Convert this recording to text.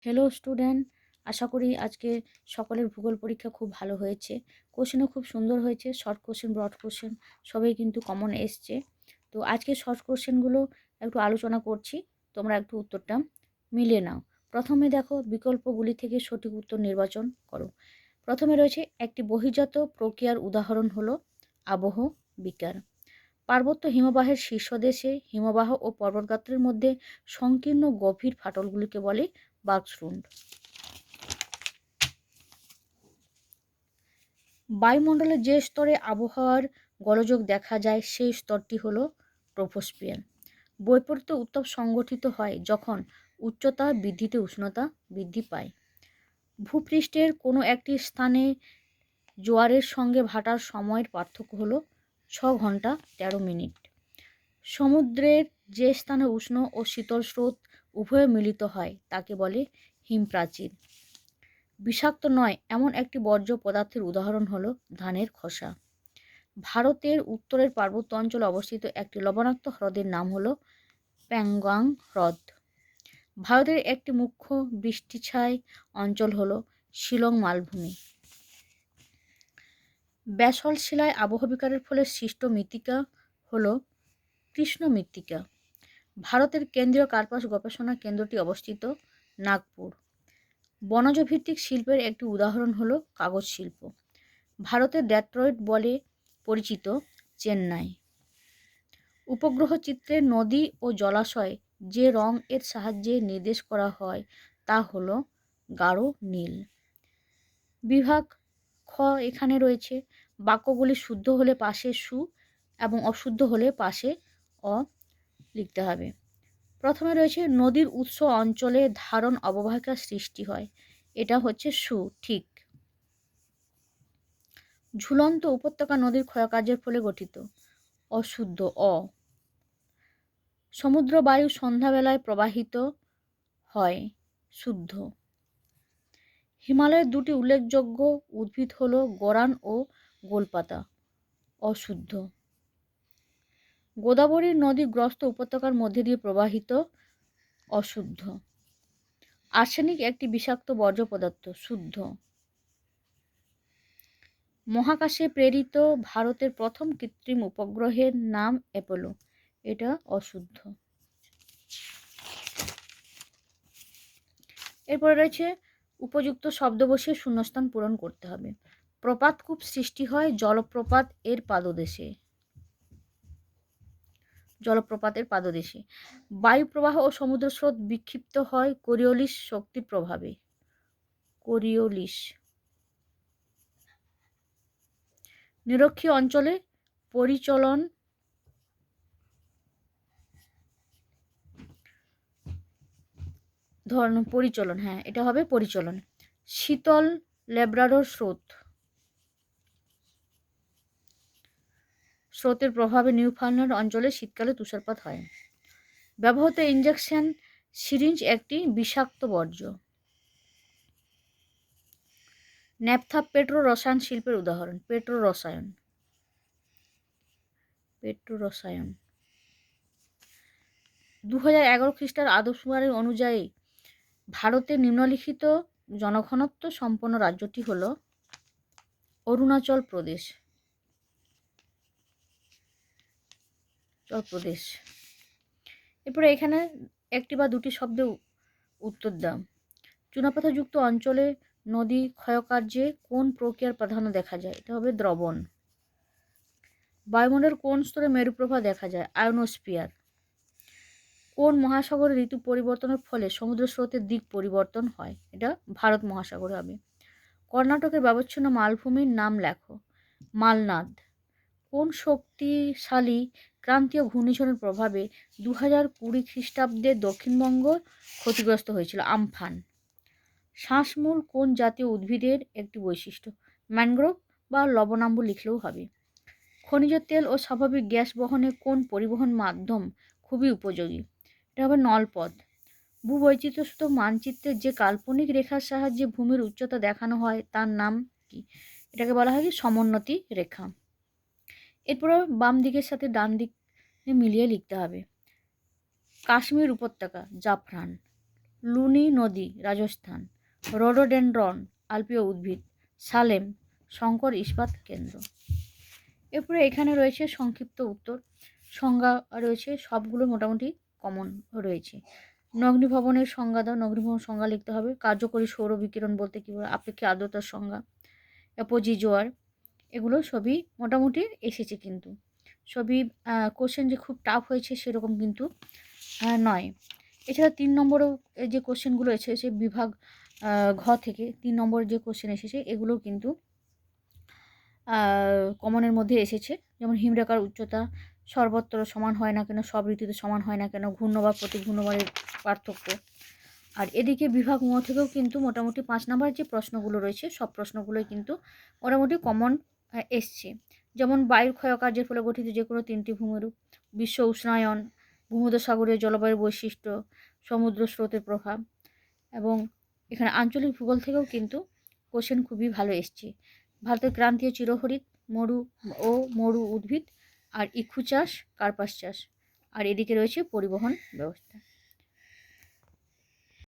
Hello student, আশা করি আজকে সকলের ভূগোল পরীক্ষা খুব ভালো হয়েছে। কোশ্চেনও খুব সুন্দর হয়েছে, শর্ট কোশ্চেন ব্রড কোশ্চেন সবই কিন্তু কমন এসছে। তো আজকে শর্ট কোশ্চেনগুলো একটু আলোচনা করছি, তোমরা একটু উত্তরটা মিলিয়ে নাও। প্রথমে দেখো, বিকল্পগুলি থেকে সঠিক উত্তর নির্বাচন করো। প্রথমে রয়েছে একটি বহির্জাত প্রক্রিয়ার উদাহরণ হলো আবহ বিকার। পার্বত্য হিমবাহের শীর্ষদেশে হিমবাহ ও পর্বতগাত্রের মধ্যে সংকীর্ণ গভীর ফাটলগুলিকে বলে বার্গস্টুন্ড। বায়ুমণ্ডলের যে স্তরে আবহাওয়ার গোলযোগ দেখা যায় সেই স্তরটি হলো ট্রপোস্ফিয়ার। বৈপরীত্য উত্তাপ সংঘটিত হয় যখন উচ্চতা বৃদ্ধিতে উষ্ণতা বৃদ্ধি পায়। ভূপৃষ্ঠের কোনো একটি স্থানে জোয়ারের সঙ্গে ভাটার সময়ের পার্থক্য হলো 6 ঘন্টা 13 মিনিট। সমুদ্রের যে স্থানে উষ্ণ ও শীতল স্রোত উভয়ে মিলিত হয় তাকে বলে হিমপ্রাচীর। বিষাক্ত নয় এমন একটি বর্জ্য পদার্থের উদাহরণ হলো ধানের খোসা। ভারতের উত্তরের পার্বত্য অঞ্চলে অবস্থিত একটি লবণাক্ত হ্রদের নাম হলো প্যাংগং হ্রদ। ভারতের একটি মুখ্য বৃষ্টিছায় অঞ্চল হলো শিলং মালভূমি। ব্যাসল্ট শিলায় আবহবিকারের ফলে সৃষ্ট মৃত্তিকা হলো কৃষ্ণ মৃত্তিকা। ভারতের কেন্দ্রীয় কার্পাস গবেষণা কেন্দ্রটি অবস্থিত নাগপুর। বনজ ভিত্তিক শিল্পের একটি উদাহরণ হলো কাগজ শিল্প। ভারতের ডেট্রয়েট বলে পরিচিত চেন্নাই। উপগ্রহ চিত্রে নদী ও জলাশয় যে রং এর সাহায্যে নির্দেশ করা হয় তা হলো গাঢ় নীল। বিভাগ খ এখানে রয়েছে, বাক্যগুলি শুদ্ধ হলে পাশে সু এবং অশুদ্ধ হলে পাশে অ লিখতে হবে। প্রথমে রয়েছে নদীর উৎস অঞ্চলে ধারণ অববাহিকার সৃষ্টি হয়, এটা হচ্ছে সু, ঠিক। ঝুলন্ত উপত্যকা নদীর ক্ষয়কার্যের ফলে গঠিত, অশুদ্ধ, অ। সমুদ্র বায়ু সন্ধ্যাবেলায় প্রবাহিত হয়, শুদ্ধ। হিমালয়ের দুটি উল্লেখযোগ্য উদ্ভিদ হল গরান ও গোলপাতা, অশুদ্ধ। গোদাবরী নদী গ্রস্ত উপত্যকার মধ্যে দিয়ে প্রবাহিত, অশুদ্ধ। আর্সেনিক একটি বিষাক্ত বর্জ্য পদার্থ, শুদ্ধ। মহাকাশে প্রেরিত ভারতের প্রথম কৃত্রিম উপগ্রহের নাম অ্যাপোলো, এটা অশুদ্ধ। এরপরে রয়েছে উপযুক্ত শব্দ বসিয়ে শূন্যস্থান পূরণ করতে হবে। প্রপাতকূপ সৃষ্টি হয় জলপ্রপাত এর পাদদেশে, জলপ্রপাতের পাদদেশে। বায়ু প্রবাহ ও সমুদ্র স্রোত বিক্ষিপ্ত হয় কোরিওলিস শক্তির প্রভাবে, কোরিওলিস। নিরক্ষীয় অঞ্চলে পরিচলন পরিচলন, হ্যাঁ এটা হবে পরিচলন। শীতল ল্যাব্রাডোর স্রোত, স্রোতের প্রভাবে নিউফাউন্ডল্যান্ড অঞ্চলে শীতকালে তুষারপাত হয়। ব্যবহৃত ইনজেকশন সিরিঞ্জ একটি বিষাক্ত বর্জ্য। ন্যাপথা পেট্রো রসায়ন শিল্পের উদাহরণ, পেট্রো রসায়ন, পেট্রো রসায়ন। 2011 খ্রিস্টাব্দের আদমশুমারি অনুযায়ী ভারতের নিম্নলিখিত জনঘনত্ব সম্পন্ন রাজ্যটি হল অরুণাচল প্রদেশ, প্রদেশ। এরপরে এখানে একটি বা দুটি শব্দে উত্তর দাও। চুনাপাথরযুক্ত অঞ্চলে নদী ক্ষয়কার্যে কোন প্রক্রিয়ার প্রাধান্য দেখা যায়, এটা হবে দ্রবণ। বায়ুমণ্ডলের কোন স্তরে মেরুপ্রভা দেখা যায়, আয়োনোস্ফিয়ার। কোন মহাসাগরে ঋতু পরিবর্তনের ফলে সমুদ্র স্রোতের দিক পরিবর্তন হয়, এটা ভারত মহাসাগরে হবে। কর্ণাটকের ব্যবচ্ছিন্ন মালভূমির নাম লেখো, মালনাদ। কোন শক্তিশালী ক্রান্তীয় ঘূর্ণিঝড়ের প্রভাবে 2020 খ্রিস্টাব্দে দক্ষিণবঙ্গ ক্ষতিগ্রস্ত হয়েছিল, আমফান। শ্বাসমূল কোন জাতীয় উদ্ভিদের একটি বৈশিষ্ট্য, ম্যানগ্রোভ বা লবণাম্বু লিখলেও হবে। খনিজ তেল ও স্বাভাবিক গ্যাস বহনে কোন পরিবহন মাধ্যম খুবই উপযোগী, এটা হবে নলপথ। ভূবৈচিত্র্যসূচক মানচিত্রের যে কাল্পনিক রেখার সাহায্যে ভূমির উচ্চতা দেখানো হয় তার নাম কি, এটাকে বলা হয় কি সমোন্নতি রেখা। এরপরে বাম দিকের সাথে ডান দিক মিলিয়ে লিখতে হবে। কাশ্মীর উপত্যকা, জাফরান। লুনি নদী রাজস্থান, রোডোডেনড্রন আলপীয় উদ্ভিদ, সালেম শঙ্কর ইস্পাত কেন্দ্র। এরপরে এখানে রয়েছে সংক্ষিপ্ত উত্তর, সংজ্ঞা রয়েছে, সবগুলো মোটামুটি কমন রয়েছে। নগ্নিভবনের সংজ্ঞা দাও, নগ্নিভবন সংজ্ঞা লিখতে হবে। কার্যকরী সৌর বিকিরণ বলতে কী বলে, আপেক্ষিক আর্দ্রতার সংজ্ঞা, অ্যাপোজিজোয়ার, এগুলো সবই মোটামুটি এসেছে, কিন্তু সবই কোশ্চেন যে খুব টাফ হয়েছে সেরকম কিন্তু নয়। এছাড়া 3 নম্বরেও যে কোশ্চেনগুলো এসেছে বিভাগ ঘ থেকে 3 নম্বরের যে কোশ্চেন এসেছে এগুলো কিন্তু কমনের মধ্যে এসেছে। যেমন হিমরেখার উচ্চতা সর্বত্র সমান হয় না কেন, সব ঋতুতে সমান হয় না কেন, ঘূর্ণ বা প্রতিঘূর্ণবারের পার্থক্য। আর এদিকে বিভাগ ম থেকেও কিন্তু মোটামুটি 5 নম্বরের যে প্রশ্নগুলো রয়েছে সব প্রশ্নগুলোই কিন্তু মোটামুটি কমন এসছে। যেমন বায়ুর ক্ষয়কার্যের ফলে গঠিত যে কোনো 3টি ভূমিরূপ, বিশ্ব উষ্ণায়ন, ভূমধ্যসাগরীয় জলবায়ুর বৈশিষ্ট্য, সমুদ্র স্রোতের প্রভাব, এবং এখানে আঞ্চলিক ভূগোল থেকেও কিন্তু কোশ্চেন খুবই ভালো এসছে। ভারতের ক্রান্তীয় চিরহরিৎ, মরু উদ্ভিদ, আর ইক্ষু চাষ, কার্পাস চাষ, আর এদিকে রয়েছে পরিবহন ব্যবস্থা।